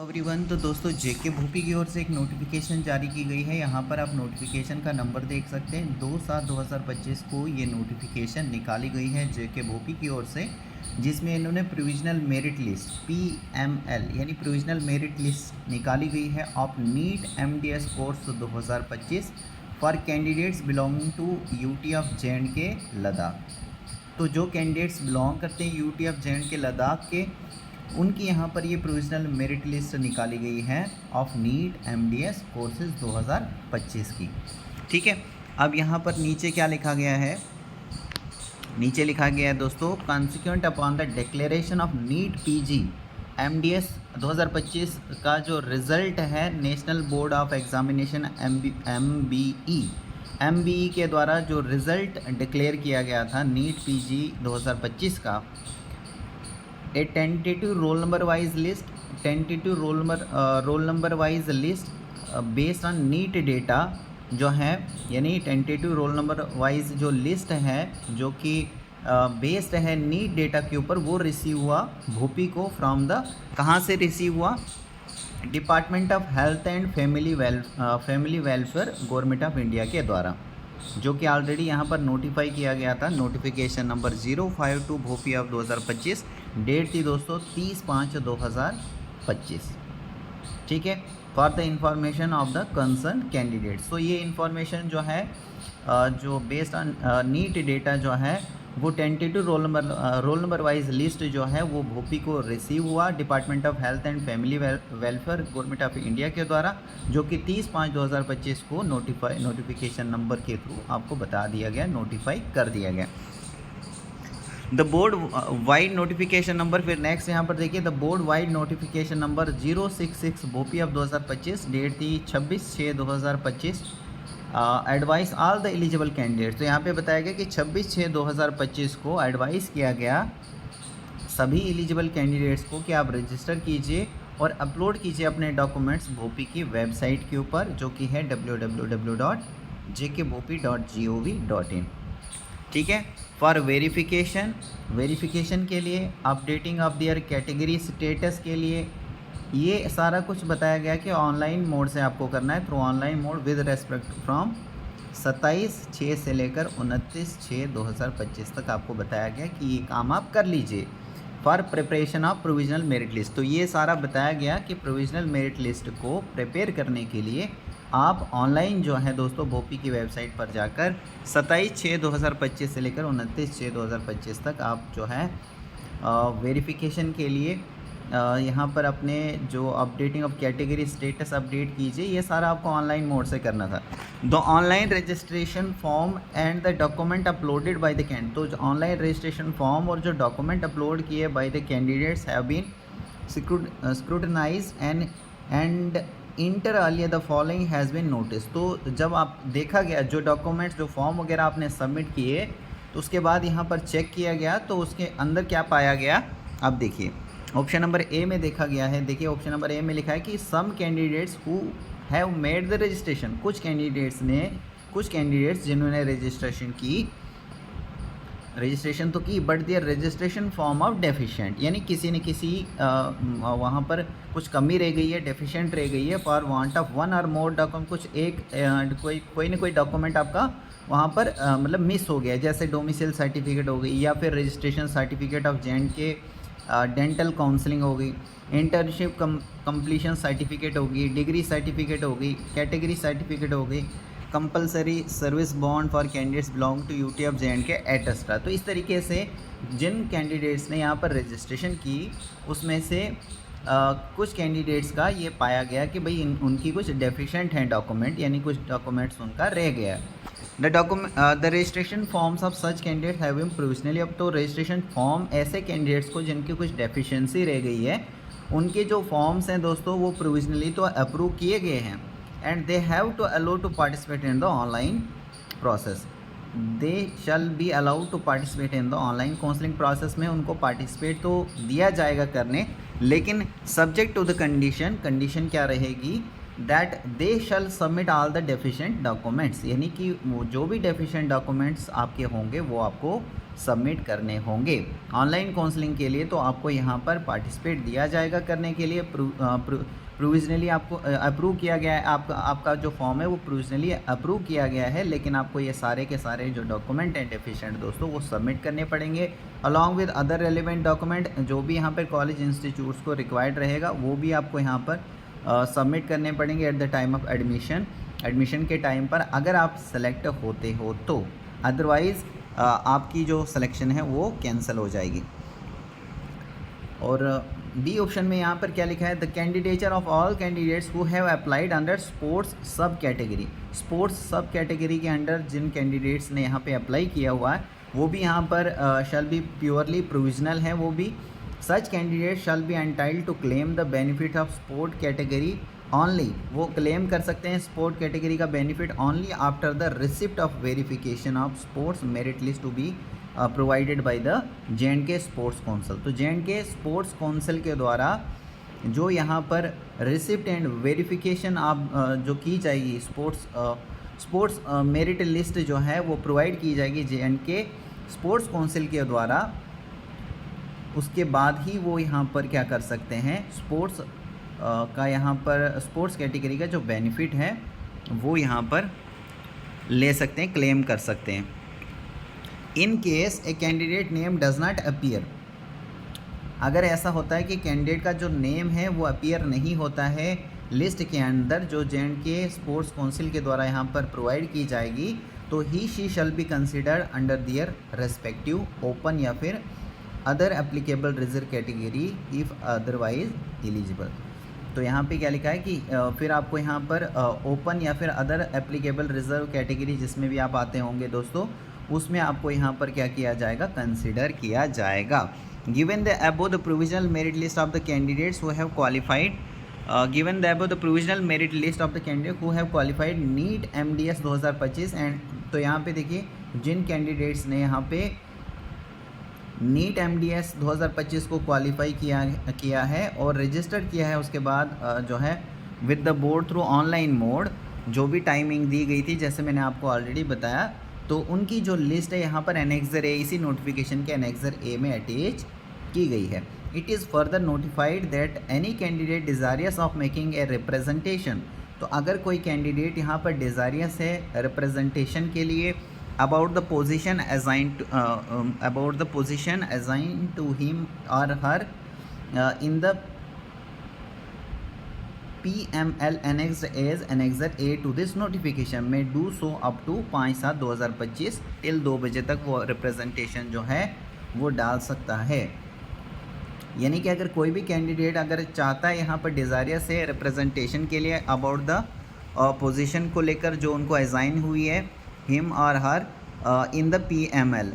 Everyone, तो दोस्तों जेके भूपी की ओर से एक नोटिफिकेशन जारी की गई है। यहाँ पर आप नोटिफिकेशन का नंबर देख सकते हैं। 2/7/2025 को ये नोटिफिकेशन निकाली गई है जेके भूपी की ओर से, जिसमें इन्होंने प्रोविजनल मेरिट लिस्ट PML यानी प्रोविजनल मेरिट लिस्ट निकाली गई है of NEET MDS course 2025 for candidates belonging to UT of J&K Ladakh. तो जो कैंडिडेट्स बिलोंग करते हैं UT ऑफ J&K लद्दाख के, उनकी यहाँ पर ये प्रोविजनल मेरिट लिस्ट निकाली गई है ऑफ नीट MDS कोर्सेज 2025 की। ठीक है, अब यहाँ पर नीचे क्या लिखा गया है? नीचे लिखा गया है दोस्तों, consequent upon the declaration of NEET PG MDS 2025 का जो रिज़ल्ट है national board of examination MBE के द्वारा जो रिज़ल्ट डिक्लेयर किया गया था नीट PG 2025 का, a tentative roll number wise list based on NEET data जो है, यानी टेंटेटिव रोल नंबर वाइज जो लिस्ट है जो कि बेस्ड है नीट डेटा के ऊपर, वो रिसीव हुआ भूपी को फ्रॉम द, कहाँ से रिसीव हुआ? Department of health and family welfare government of India के द्वारा, जो कि ऑलरेडी यहाँ पर नोटिफाई किया गया था। Notification number 052 BOPEE of 2025, date थी दोस्तों 30/5/2025। ठीक है, for the information of the concern candidates. तो ये इंफॉर्मेशन जो है जो बेस्ड ऑन नीट डेटा जो है वो tentative roll number wise list जो है वो भोपी को रिसीव हुआ department of health and family welfare government of India के द्वारा, जो कि 30/5/2025 को नोटिफिकेशन नंबर के थ्रू आपको बता दिया गया, नोटिफाई कर दिया गया। The board vide notification number, फिर नेक्स्ट यहाँ पर देखिए, the board vide notification number 066 BOPEE of 2025, date थी 26/6/2025। Advise all the eligible candidates. तो यहाँ पे बताया गया कि 26/6/2025 को एडवाइस किया गया सभी एलिजिबल कैंडिडेट्स को कि आप रजिस्टर कीजिए और अपलोड कीजिए अपने डॉक्यूमेंट्स भोपी की वेबसाइट के ऊपर, जो कि है www.jkbhopi.gov.in। ठीक है, फॉर वेरिफिकेशन के लिए, updating of their category status के लिए, ये सारा कुछ बताया गया कि ऑनलाइन मोड से आपको करना है, through online mode with respect from 27/6 से लेकर 29/6/2025 तक आपको बताया गया कि ये काम आप कर लीजिए for preparation of provisional merit list. तो ये सारा बताया गया कि प्रोविजनल मेरिट लिस्ट को प्रिपेयर करने के लिए आप ऑनलाइन जो है दोस्तों भोपी की वेबसाइट पर जाकर 27/6/2025 से लेकर 29/6/2025 तक आप जो है वेरिफिकेशन के लिए यहाँ पर अपने जो updating of category status update कीजिए। ये सारा आपको ऑनलाइन मोड से करना था। The online registration form and the document uploaded by the candidate. तो ऑनलाइन रजिस्ट्रेशन फॉर्म और जो डॉक्यूमेंट अपलोड किए by the candidates have been scrutinised and inter earlier the following has been notice. तो जब आप देखा गया जो डॉक्यूमेंट्स जो फॉर्म वगैरह आपने सबमिट किए, तो उसके बाद यहाँ पर चेक किया गया, तो उसके अंदर क्या पाया गया? अब देखिए ऑप्शन नंबर ए में देखा गया है। देखिए ऑप्शन नंबर ए में लिखा है कि some candidates who have made the registration. कुछ कैंडिडेट्स जिन्होंने रजिस्ट्रेशन तो की, but their registration form of deficient, यानी किसी न किसी वहाँ पर कुछ कमी रह गई है, डेफिशिएंट रह गई है फॉर वांट ऑफ वन और मोर डॉक्यूमेंट। कुछ एक कोई ना कोई डॉक्यूमेंट आपका वहाँ पर मतलब मिस हो गया, जैसे डोमिसाइल सर्टिफिकेट हो गई, या फिर registration certificate of J&K dental counselling हो गई, इंटर्नशिप कंप्लीशन सर्टिफिकेट होगी, डिग्री सर्टिफिकेट होगी, कैटेगरी सर्टिफिकेट हो गई, compulsory service bond for candidates belong to UT of J&K etcetera. तो इस तरीके से जिन कैंडिडेट्स ने यहाँ पर रजिस्ट्रेशन की, उसमें से कुछ कैंडिडेट्स का ये पाया गया कि भाई उनकी कुछ डेफिशिएंट हैं डॉक्यूमेंट, यानी कुछ डॉक्यूमेंट्स उनका रह गया है। The registration forms of such candidate have been provisionally. अब तो रजिस्ट्रेशन फॉर्म ऐसे कैंडिडेट्स को जिनकी कुछ डेफिशिएंसी रह गई है, उनके जो फॉर्म्स हैं दोस्तों वो प्रोविजनली तो अप्रूव किए गए हैं, and they have to allow to participate in the online process. They shall be allowed to participate in the online counselling process में उनको पार्टिसिपेट तो दिया जाएगा करने, लेकिन सब्जेक्ट टू द कंडीशन क्या रहेगी? That they shall submit all the deficient documents, यानी कि वो जो भी डेफिशिएंट डॉक्यूमेंट्स आपके होंगे वो आपको सबमिट करने होंगे। ऑनलाइन काउंसलिंग के लिए तो आपको यहाँ पर पार्टिसिपेट दिया जाएगा करने के लिए। प्रोविजनली आपको अप्रूव किया गया है, आपका जो फॉर्म है वो प्रोविजनली अप्रूव किया गया है, लेकिन आपको ये सारे के सारे जो डॉक्यूमेंट हैं डेफिशिएंट दोस्तों वो सबमिट करने पड़ेंगे along with other relevant document. जो भी यहाँ पर कॉलेज इंस्टीट्यूट्स को रिक्वायर्ड रहेगा वो भी आपको यहाँ पर सबमिट करने पड़ेंगे at the time of admission के टाइम पर, अगर आप सेलेक्ट होते हो तो। अदरवाइज़ आपकी जो सिलेक्शन है वो कैंसिल हो जाएगी। और बी ऑप्शन में यहाँ पर क्या लिखा है, the candidature of all candidates who have applied under sports सब कैटेगरी। स्पोर्ट्स सब कैटेगरी के अंडर जिन कैंडिडेट्स ने यहाँ पे अप्लाई किया हुआ है वो भी यहाँ पर शैल बी प्योरली प्रोविजनल है वो भी। Such candidate shall be entitled to claim the benefit of sport category only. वो क्लेम कर सकते हैं स्पोर्ट कैटेगरी का benefit only after the receipt of verification of sports merit list to be provided by the J&K sports council. तो J&K sports council के द्वारा जो यहाँ पर रिसिप्ट एंड वेरिफिकेशन आप जो की जाएगी स्पोर्ट्स मेरिट लिस्ट जो है वो प्रोवाइड की जाएगी J&K स्पोर्ट्स काउंसिल के द्वारा। उसके बाद ही वो यहाँ पर क्या कर सकते हैं, स्पोर्ट्स का यहाँ पर स्पोर्ट्स कैटेगरी का जो बेनिफिट है वो यहाँ पर ले सकते हैं, क्लेम कर सकते हैं। In case a candidate name does not appear, अगर ऐसा होता है कि कैंडिडेट का जो नेम है वो अपीयर नहीं होता है लिस्ट के अंदर जो J&K स्पोर्ट्स काउंसिल के द्वारा यहाँ पर प्रोवाइड की जाएगी, तो ही she shall be considered under their respective open या फिर other applicable reserve category if otherwise eligible. तो यहाँ पे क्या लिखा है कि फिर आपको यहाँ पर ओपन या फिर अदर एप्लीकेबल रिजर्व कैटेगरी जिसमें भी आप आते होंगे दोस्तों, उसमें आपको यहाँ पर क्या किया जाएगा, कंसिडर किया जाएगा। Given the above the provisional merit list of the candidates who have qualified given the above the provisional merit list of the candidate who have qualified NEET MDS 2025 and. तो यहाँ पे देखिए जिन कैंडिडेट्स ने यहाँ पे NEET MDS 2025 को qualify किया है और रजिस्टर्ड किया है, उसके बाद जो है with the board through online mode, जो भी टाइमिंग दी गई थी जैसे मैंने आपको ऑलरेडी बताया, तो उनकी जो लिस्ट है यहाँ पर एनेक्सर ए, इसी नोटिफिकेशन के एनेक्सर ए में अटैच की गई है। It is further notified that any candidate desirous of making a representation. तो अगर कोई कैंडिडेट यहाँ पर डिज़ारियस है रिप्रेजेंटेशन के लिए about the position assigned to him or her in the PML annexed as annexure A to this notification may do so up to 5/7/2025 till 2 बजे तक वो रिप्रेजेंटेशन जो है वो डाल सकता है। यानी कि अगर कोई भी कैंडिडेट अगर चाहता है यहाँ पर डिज़ारियस है रिप्रेजेंटेशन के लिए अबाउट द पोजीशन को लेकर जो उनको असाइन हुई है हिम और हर इन द PML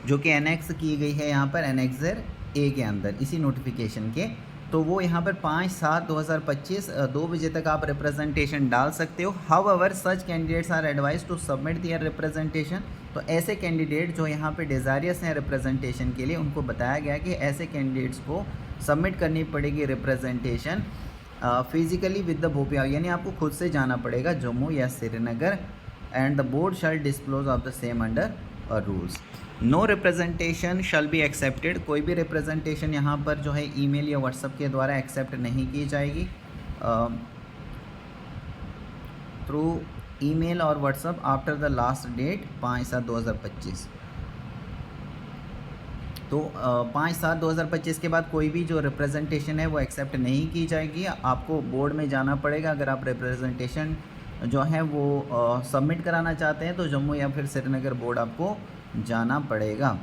जो कि एनेक्स की गई है यहाँ पर एनेक्सर ए के अंदर इसी नोटिफिकेशन के, तो वो यहाँ पर 5/7/2025 2 बजे तक आप रिप्रेजेंटेशन डाल सकते हो। However such candidates are advise to submit their representation. तो ऐसे कैंडिडेट जो यहाँ पे डिज़ारियस हैं रिप्रेजेंटेशन के लिए, उनको बताया गया कि ऐसे कैंडिडेट्स को सबमिट करनी पड़ेगी representation physically with the Bhopal, यानी आपको खुद से जाना पड़ेगा जम्मू या Srinagar, and the board shall disclose of the same under rules. No representation shall be accepted, कोई भी रिप्रेजेंटेशन यहाँ पर जो है ईमेल या व्हाट्सएप के द्वारा एक्सेप्ट नहीं की जाएगी थ्रू ईमेल और WhatsApp after the last date 5/7/2025। तो 5/7/2025 के बाद कोई भी जो रिप्रेजेंटेशन है वो एक्सेप्ट नहीं की जाएगी। आपको बोर्ड में जाना पड़ेगा अगर आप रिप्रेजेंटेशन जो है वो सबमिट कराना चाहते हैं, तो जम्मू या फिर श्रीनगर बोर्ड आपको जाना पड़ेगा।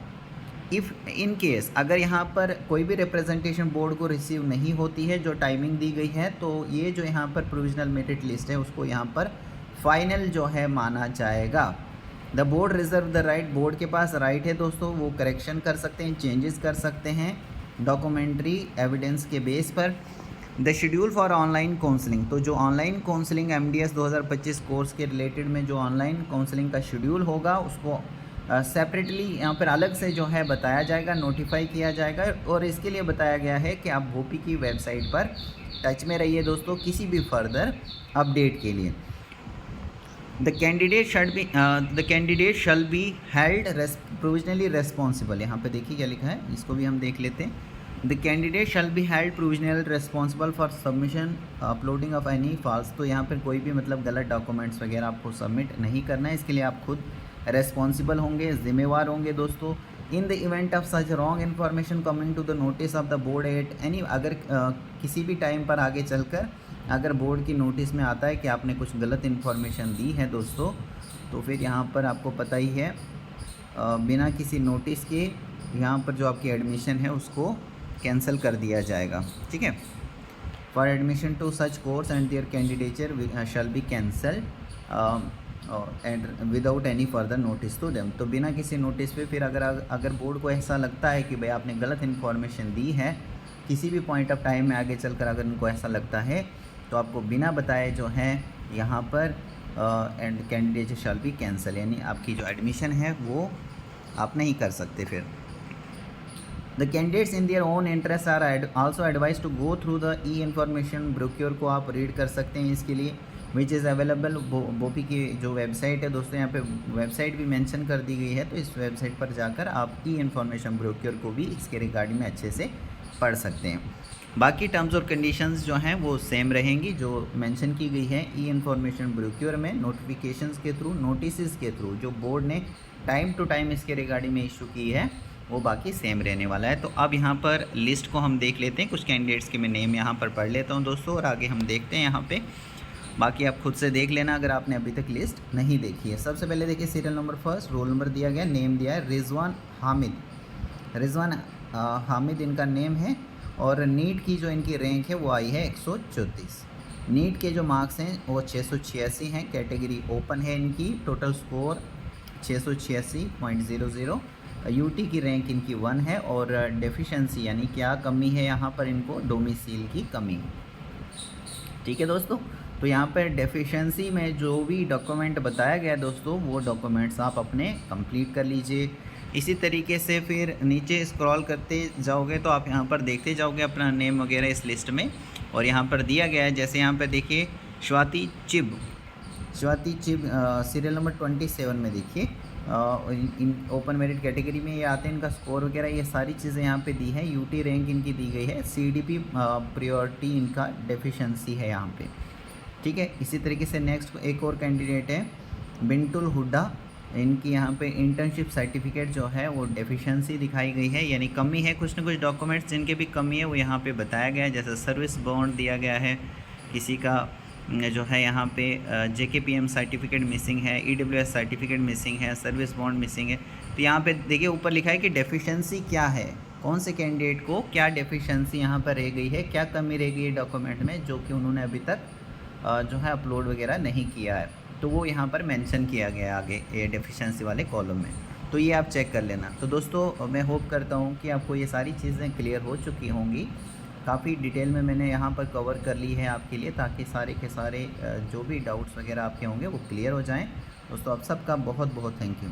इफ़ इन केस अगर यहाँ पर कोई भी रिप्रेजेंटेशन बोर्ड को रिसीव नहीं होती है जो टाइमिंग दी गई है, तो ये जो यहाँ पर प्रोविजनल मेरिट लिस्ट है उसको यहाँ पर फाइनल जो है माना जाएगा। The board reserve the right, board के पास राइट है दोस्तों, वो करेक्शन कर सकते हैं, चेंजेस कर सकते हैं डॉक्यूमेंट्री एविडेंस के बेस पर। The schedule for online counselling, तो जो ऑनलाइन काउंसलिंग MDS 2025 कोर्स के रिलेटेड में जो ऑनलाइन काउंसलिंग का शेड्यूल होगा उसको सेपरेटली यहाँ पर अलग से जो है बताया जाएगा, नोटिफाई किया जाएगा। और इसके लिए बताया गया है कि आप भोपी की वेबसाइट पर टच में रहिए दोस्तों किसी भी फर्दर अपडेट के लिए। The candidate shall be held provisionally responsible. यहाँ पे देखिए क्या लिखा है, इसको भी हम देख लेते हैं। The candidate shall be held provisionally responsible for submission uploading of any false. तो यहाँ पर कोई भी मतलब गलत डॉक्यूमेंट्स वगैरह आपको सबमिट नहीं करना है, इसके लिए आप खुद रेस्पॉन्सिबल होंगे, जिम्मेवार होंगे दोस्तों। In the event of such wrong information coming to the notice of the board at any, अगर किसी भी टाइम पर आगे चलकर अगर बोर्ड की नोटिस में आता है कि आपने कुछ गलत इन्फॉर्मेशन दी है दोस्तों, तो फिर यहाँ पर आपको पता ही है बिना किसी नोटिस के यहाँ पर जो आपकी एडमिशन है उसको कैंसिल कर दिया जाएगा। ठीक है, for admission to such course and their candidature shall be cancelled and without any further notice to them. तो बिना किसी नोटिस पे फिर अगर बोर्ड को ऐसा लगता है कि भाई आपने गलत इन्फॉर्मेशन दी है किसी भी पॉइंट ऑफ टाइम में आगे चलकर, अगर उनको ऐसा लगता है तो आपको बिना बताए जो है यहाँ पर and candidate shall B cancel, यानी आपकी जो एडमिशन है वो आप नहीं कर सकते। फिर the candidates in their own interest are also advise to go through the e information brochure को आप रीड कर सकते हैं इसके लिए, विच इज़ अवेलेबल। बोपी की जो वेबसाइट है दोस्तों, यहाँ पे वेबसाइट भी मेंशन कर दी गई है, तो इस वेबसाइट पर जाकर आप ई इन्फॉर्मेशन ब्रोक्योर को भी इसके रिगार्डिंग में अच्छे से पढ़ सकते हैं। बाकी टर्म्स और कंडीशंस जो हैं वो सेम रहेंगी जो मेंशन की गई है ई इन्फॉर्मेशन ब्रोक्योर में, नोटिफिकेशंस के थ्रू, नोटिस के थ्रू जो बोर्ड ने टाइम टू टाइम इसके रिगार्डिंग में इशू की है वो बाकी सेम रहने वाला है। तो अब यहाँ पर लिस्ट को हम देख लेते हैं, कुछ कैंडिडेट्स के मैं नेम यहाँ पर पढ़ लेता हूँ दोस्तों और आगे हम देखते हैं यहाँ पे। बाकी आप खुद से देख लेना अगर आपने अभी तक लिस्ट नहीं देखी है। सबसे पहले देखिए serial number first, roll number दिया गया, नेम दिया है रिजवान हामिद। रिजवान हामिद इनका नेम है और नीट की जो इनकी रैंक है वो आई है 134। नीट के जो मार्क्स हैं वो 686 हैं, कैटेगरी ओपन है इनकी, टोटल स्कोर 686.00। यूटी की रैंक इनकी 1 है और डेफिशिएंसी यानी क्या कमी है यहाँ पर इनको, डोमिसाइल की कमी। ठीक है दोस्तों, तो यहाँ पर डेफिशिएंसी में जो भी डॉक्यूमेंट बताया गया दोस्तों वो डॉक्यूमेंट्स आप अपने कंप्लीट कर लीजिए। इसी तरीके से फिर नीचे स्क्रॉल करते जाओगे तो आप यहाँ पर देखते जाओगे अपना नेम वगैरह इस लिस्ट में, और यहाँ पर दिया गया है जैसे यहाँ पर देखिए स्वाति चिब सीरियल नंबर 27 में देखिए इन ओपन मेरिट कैटेगरी में ये आते हैं, इनका स्कोर वगैरह ये सारी चीज़ें यहाँ पे दी है। यूटी रैंक इनकी दी गई है, सीडीपी प्रायोरिटी इनका डेफिशिएंसी है यहाँ पे। ठीक है, इसी तरीके से नेक्स्ट एक और कैंडिडेट है बिंटुल हुड्डा, इनकी यहाँ पे इंटर्नशिप सर्टिफिकेट जो है वो डेफिशिएंसी दिखाई गई है, यानी कमी है, कुछ न कुछ डॉक्यूमेंट्स जिनके भी कमी है वो यहाँ पे बताया गया है। जैसे सर्विस बॉन्ड दिया गया है, किसी का जो है यहाँ पे जेकेपीएम सर्टिफिकेट मिसिंग है, ईडब्ल्यूएस सर्टिफिकेट मिसिंग है, सर्विस बॉन्ड मिसिंग है। तो यहाँ पे देखिए ऊपर लिखा है कि डेफिशिएंसी क्या है, कौन से कैंडिडेट को क्या डेफिशिएंसी यहाँ पर रह गई है, क्या कमी रह गई है डॉक्यूमेंट में जो कि उन्होंने अभी तक जो है अपलोड वगैरह नहीं किया है, तो वो यहाँ पर मेंशन किया गया है आगे ये डेफिशिएंसी वाले कॉलम में। तो ये आप चेक कर लेना। तो दोस्तों मैं होप करता हूँ कि आपको ये सारी चीज़ें क्लियर हो चुकी होंगी। काफ़ी डिटेल में मैंने यहाँ पर कवर कर ली है आपके लिए, ताकि सारे के सारे जो भी डाउट्स वगैरह आपके होंगे वो क्लियर हो जाएँ। दोस्तों आप सबका बहुत बहुत थैंक यू।